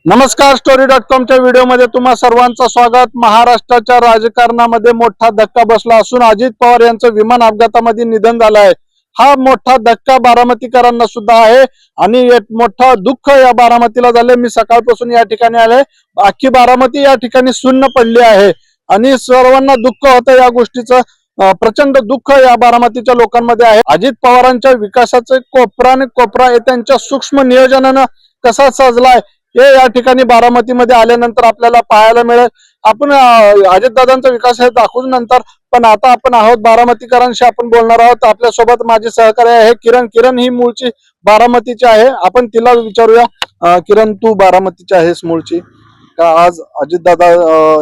नमस्कार, story.com व्हिडिओमध्ये तुम्हा सर्वांचं स्वागत। महाराष्ट्राच्या राजकारणामध्ये मोठा धक्का बसला असून अजित पवार यांचं विमान अपघातामध्ये निधन झालं आहे। हा मोठा धक्का बारामतीकरांना सुद्धा आहे आणि एक मोठा दुःख या बारामतीला झाले। मी सकाळपासून या ठिकाणी आले, अख्खी बारामती या ठिकाणी सुन्न पडली आहे आणि सर्वांना दुःख होतं या गोष्टीचं। प्रचंड दुःख या बारामतीच्या लोकांमध्ये आहे। अजित पवारांच्या विकासाचे कोपरा त्यांच्या सूक्ष्म नियोजनानं कसा सजलाय हे या ठिकाणी बारामतीमध्ये आल्यानंतर आपल्याला पाहायला मिळेल। आपण अजितदादांचा विकास हे दाखवून नंतर, पण आता आपण आहोत बारामतीकरांशी आपण बोलणार आहोत। आपल्या सोबत माझे सहकारी आहे किरण ही मूळची बारामतीची आहे। आपण तिला विचारूया, किरण तू बारामतीची आहेस मूळची का? आज अजितदादा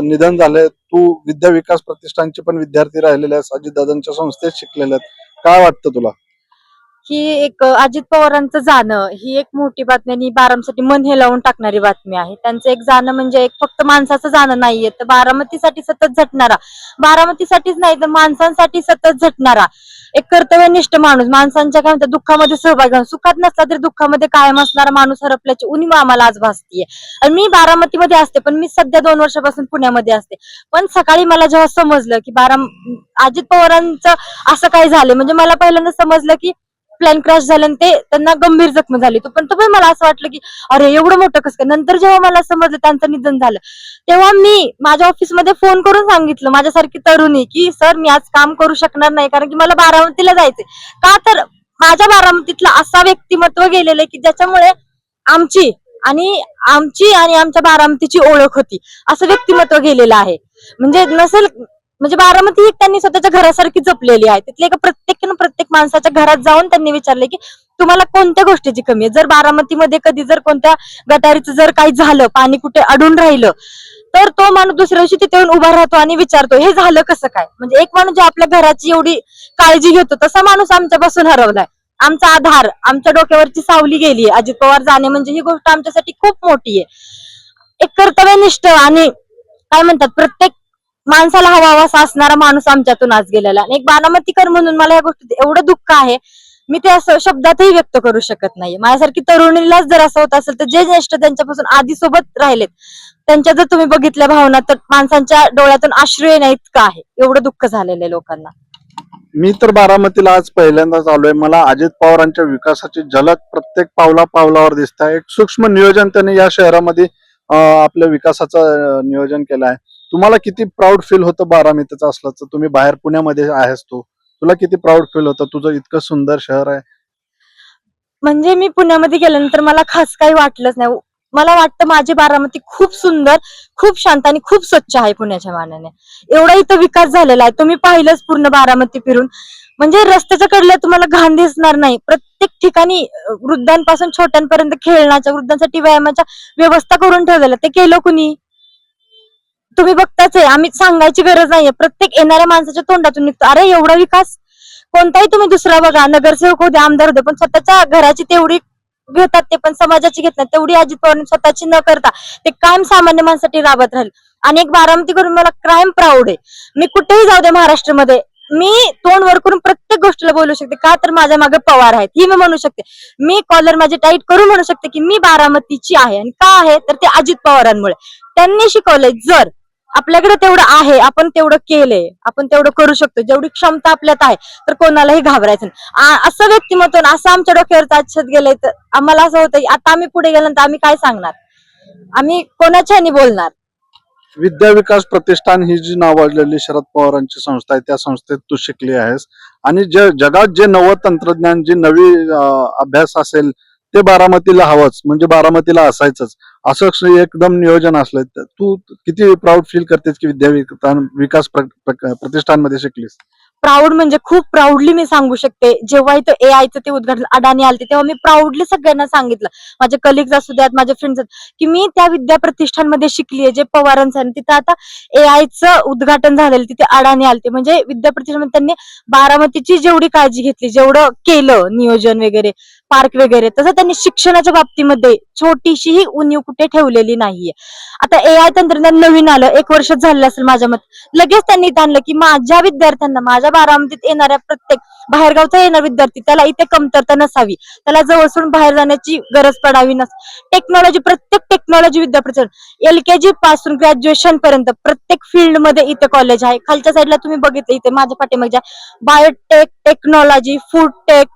निधन झाले, तू विद्या विकास प्रतिष्ठानचे पण विद्यार्थी राहिलेले आहेस, अजितदादांच्या संस्थेत शिकलेले आहेत, काय वाटतं तुला? ही एक अजित पवारांचं जाणं ही एक मोठी बातमी आणि बारामतीसाठी मन हेलावून टाकणारी बातमी आहे। त्यांचं एक जाणं म्हणजे एक फक्त माणसाचं जाणं नाहीये, तर बारामतीसाठी सतत झटणारा, बारामतीसाठीच नाही तर माणसांसाठी सतत झटणारा एक कर्तव्यनिष्ठ माणूस, माणसांच्या काय म्हणतात दुःखामध्ये सहभागी होऊन, सुखात नसला तरी दुःखामध्ये कायम असणारा माणूस हरपल्याची उणीव आम्हाला आज भासतीये। आणि मी बारामतीमध्ये असते, पण मी सध्या 2 वर्षापासून पुण्यामध्ये असते। पण सकाळी मला जेव्हा समजलं की अजित पवारांचं असं काय झालं, म्हणजे मला पहिल्यांदा समजलं की प्लेन क्रॅश झालं आणि ते त्यांना गंभीर जखम झाली, पण मला असं वाटलं की अरे एवढं मोठं कसं काय। नंतर जेव्हा मला समजलं त्यांचं निधन झालं, तेव्हा मी माझ्या ऑफिसमध्ये फोन करून सांगितलं माझ्यासारखी तरुणी की सर मी आज काम करू शकणार नाही, कारण की मला बारामतीला जायचंय। का तर माझ्या बारामतीतला असा व्यक्तिमत्व गेलेलं आहे की ज्याच्यामुळे आमची आणि आमच्या बारामतीची ओळख होती, असं व्यक्तिमत्व गेलेलं आहे। म्हणजे बारामती ही त्यांनी स्वतःच्या घरासारखी जपलेली आहे। तिथल्या प्रत्येक माणसाच्या घरात जाऊन त्यांनी विचारले की तुम्हाला कोणत्या गोष्टीची कमी आहे। जर बारामतीमध्ये कधी जर कोणत्या गटारीचं जर काही झालं, पाणी कुठे अडून राहिलं, तर तो माणूस दुसऱ्या दिवशी तिथे येऊन उभा राहतो आणि विचारतो हे झालं कसं काय। म्हणजे एक माणूस जो आपल्या घराची एवढी काळजी घेतो, तसा माणूस आमच्यापासून हरवलाय। आमचा आधार, आमच्या डोक्यावरची सावली गेली। अजित पवार जाणे म्हणजे ही गोष्ट आमच्यासाठी खूप मोठी आहे। एक कर्तव्यनिष्ठ आणि काय म्हणतात प्रत्येक माणसाला हवा असणारा माणूस आमच्यातून आज गेलेला, आणि एक बारामतीकर म्हणून मला या गोष्टीत एवढं दुःख आहे, मी ते असं शब्दातही व्यक्त करू शकत नाही। माझ्यासारखी तरुणीलाच जर असं होत असेल तर जे ज्येष्ठ त्यांच्यापासून आधी सोबत राहिलेत त्यांच्या जर तुम्ही बघितल्या भावना, तर माणसांच्या डोळ्यातून अश्रू येण्या इतकं आहे, एवढं दुःख झालेलं आहे लोकांना। मी तर बारामतीला आज पहिल्यांदाच आलोय। मला अजित पवारांच्या विकासाची झलक प्रत्येक पावलावर दिसत आहे। एक सूक्ष्म नियोजन त्यांनी या शहरामध्ये आपल्या विकासाचं नियोजन केलं आहे। तुम्हाला किती प्राऊड फील होतं बारामतीचं असल्याचं? तुम्ही बाहेर पुण्यामध्ये आहेस, तुला किती प्राऊड फील होतं? तुझं इतकं सुंदर शहर आहे। म्हणजे मी पुण्यामध्ये गेल्यानंतर मला खास काही वाटलंच नाही। मला वाटतं माझी बारामती खूप सुंदर, खूप शांत आणि खूप स्वच्छ आहे पुण्याच्या मानाने। एवढा इथं विकास झालेला आहे, तुम्ही पाहिलंच पूर्ण बारामती फिरून। म्हणजे रस्त्याच्या कडेला तुम्हाला घाण दिसणार नाही, प्रत्येक ठिकाणी वृद्धांपासून छोट्यांपर्यंत खेळण्याच्या, वृद्धांसाठी व्यायामाच्या व्यवस्था करून ठेवलेल्या। ते केलं कुणी? तुम्ही बघताच आहे, आम्ही सांगायची गरज नाहीये, प्रत्येक येणाऱ्या माणसाच्या तोंडातून निघतो अरे एवढा विकास। कोणताही तुम्ही दुसरा बघा, नगरसेवक होते, आमदार होते, पण स्वतःच्या घराची तेवढी घेतात ते, पण समाजाची घेत नाही तेवढी अजित पवार स्वतःची न करता ते कायम सामान्य माणसासाठी राबत राहील। आणि एक बारामती करून मला क्राईम प्राऊड आहे। मी कुठेही जाऊ दे महाराष्ट्रामध्ये, मी तोंड वर करून प्रत्येक गोष्टीला बोलू शकते, का तर माझ्या मागे पवार आहेत ही मी म्हणू शकते। मी कॉलर माझी टाईट करून म्हणू शकते की मी बारामतीची आहे, आणि का आहे तर ते अजित पवारांमुळे। त्यांनी शिकवलंय जर आपल्याकडे तेवढं आहे, आपण तेवढं केलंय, आपण तेवढं करू शकतो, जेवढी क्षमता आपल्यात आहे, तर कोणालाही घाबरायचं नाही। असं व्यक्तिमत्व असं आमच्या डोक्यावर आच्छत गेलंय, तर आम्हाला असं होतं की आता आम्ही पुढे गेल्यानंतर आम्ही काय सांगणार, आम्ही कोणाच्या ह्यानी बोलणार। विद्या विकास प्रतिष्ठान ही जी नावाजलेली शरद पवारांची संस्था आहे, त्या संस्थेत तू शिकली आहेस आणि जगात जे नवं तंत्रज्ञान, जी नवी अभ्यास असेल ते बारामतीला हवंच, म्हणजे बारामतीला असायचंच असं एकदम नियोजन असलं। तू किती प्राऊड फील करतेस की विद्या विकास प्रतिष्ठान मध्ये शिकलीस? प्राऊड म्हणजे खूप प्राऊडली मी सांगू शकते। जेव्हा इथं एआयचं ते उद्घाटन अडाणी आलते, तेव्हा मी प्राऊडली सगळ्यांना सांगितलं, माझे कलिग्स असू द्यात, माझे फ्रेंड्स, की मी त्या विद्या प्रतिष्ठानमध्ये शिकलीये जे पवारांचं आहे। तिथं आता एआयचं उद्घाटन झालेलं, तिथे अडाणी आलते, म्हणजे विद्या प्रतिष्ठान त्यांनी बारामतीची जेवढी काळजी घेतली, जेवढं केलं नियोजन वगैरे, पार्क वगैरे, तसं त्यांनी शिक्षणाच्या बाबतीमध्ये छोटीशीही उणीव कुठे ठेवलेली नाहीये. आता AI तंत्रज्ञान नवीन आलं, 1 वर्ष झालं असेल माझ्या मत, लगेच त्यांनी इथं आणलं की माझ्या विद्यार्थ्यांना, माझ्या बारामतीत येणाऱ्या प्रत्येक बाहेरगावचा येणारा विद्यार्थी, त्याला इथे कमतरता नसावी, त्याला जवळ सोडून बाहेर जाण्याची गरज पडावी टेक्नॉलॉजी, प्रत्येक टेक्नॉलॉजी विद्यापीठ, LKG पासून ग्रॅज्युएशन पर्यंत प्रत्येक फील्ड मध्ये इथे कॉलेज आहे. खालच्या साईडला तुम्ही बघितलं, इथे माझ्या पाठीमागे biotech, technology, food tech,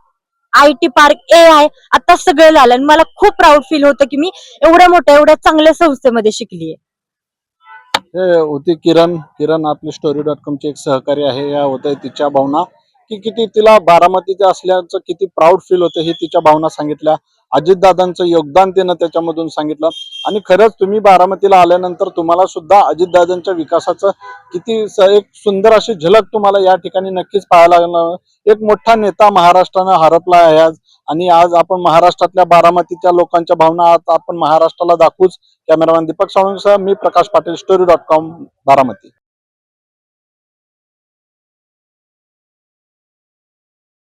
IT park, AI, आता सगळं झालं. आणि मला खूप प्राऊड फील होतं की मी एवढ्या मोठ्या, एवढ्या चांगल्या संस्थेमध्ये शिकलीये. हे होती किरण आपली story.com ची एक सहकारी आहे. या होत्या तिच्या भावना की किती तिला बारामतीचे असल्याचं किती प्राऊड फील होतं हे तिच्या भावना सांगितल्या. अजितदादांचं योगदान तिनं त्याच्यामधून सांगितलं. आणि खरंच तुम्ही बारामतीला आल्यानंतर तुम्हाला सुद्धा अजितदादांच्या विकासाचं एक सुंदर अशी झलक तुम्हाला या ठिकाणी नक्कीच पाहायला लागणार. एक मोठा नेता महाराष्ट्रानं हरपला आहे आज. आणि आज आपण महाराष्ट्रातल्या बारामतीच्या लोकांच्या भावना आज आपण महाराष्ट्राला दाखवूच. कॅमेरामॅन दीपक सावंतसह मी प्रकाश पाटील, story.com, बारामती.